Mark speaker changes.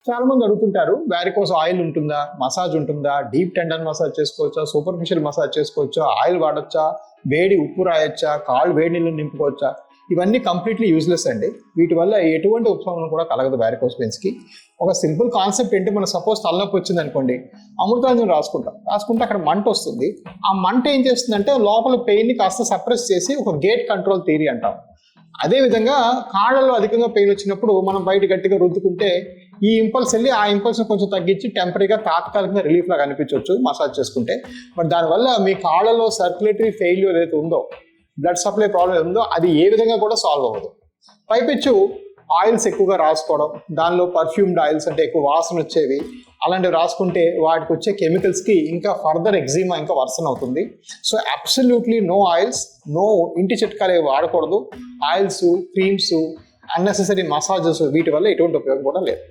Speaker 1: చాలా మంది అడుగుతుంటారు వారికోస్ ఆయిల్ ఉంటుందా, మసాజ్ ఉంటుందా, డీప్ టెండర్ మసాజ్ చేసుకోవచ్చా, సూపర్ఫిషియల్ మసాజ్ చేసుకోవచ్చా, ఆయిల్ వాడొచ్చా, వేడి ఉప్పు రాయొచ్చా, కాళ్ళు వేడి నీళ్ళు నింపుకోవచ్చా? ఇవన్నీ కంప్లీట్లీ యూజ్లెస్ అండి. వీటి వల్ల ఎటువంటి ఉపశమనం కూడా కలగదు వారికోస్ వెయిన్స్కి. ఒక సింపుల్ కాన్సెప్ట్ ఏంటి, మనం సపోజ్ తలనొప్పి వచ్చింది అనుకోండి, అమృతాంజన్ రాసుకుంటే అక్కడ మంట వస్తుంది. ఆ మంట ఏం చేస్తుందంటే లోపల పెయిన్ని కాస్త సప్రెస్ చేసి ఒక గేట్ కంట్రోల్ థియరీ అంటాం. అదేవిధంగా కాళ్ళలో అధికంగా పెయిన్ వచ్చినప్పుడు మనం బయట గట్టిగా రుద్దుకుంటే ఈ ఇంపల్స్ వెళ్ళి ఆ ఇంపల్స్ని కొంచెం తగ్గించి టెంపరీగా తాత్కాలికంగా రిలీఫ్ లాగా అనిపించవచ్చు మసాజ్ చేసుకుంటే. బట్ దానివల్ల మీ కాళ్ళలో సర్క్యులేటరీ ఫెయిల్యూర్ ఏదైతే ఉందో, బ్లడ్ సప్లై ప్రాబ్లం ఉందో, అది ఏ విధంగా కూడా సాల్వ్ అవ్వదు. పైపెచ్చు ఆయిల్స్ ఎక్కువగా రాసుకోవడం, దానిలో పర్ఫ్యూమ్డ్ ఆయిల్స్ అంటే ఎక్కువ వాసన వచ్చేవి అలాంటివి రాసుకుంటే వాటికి వచ్చే కెమికల్స్కి ఇంకా ఫర్దర్ ఎగ్జిమా ఇంకా వర్సన్ అవుతుంది. So absolutely no oils, no ఇంటి చిట్కాలు వాడకూడదు. ఆయిల్స్, క్రీమ్స్, అన్నెసెసరీ మసాజెస్ వీటి వల్ల ఎటువంటి ఉపయోగం కూడా లేదు.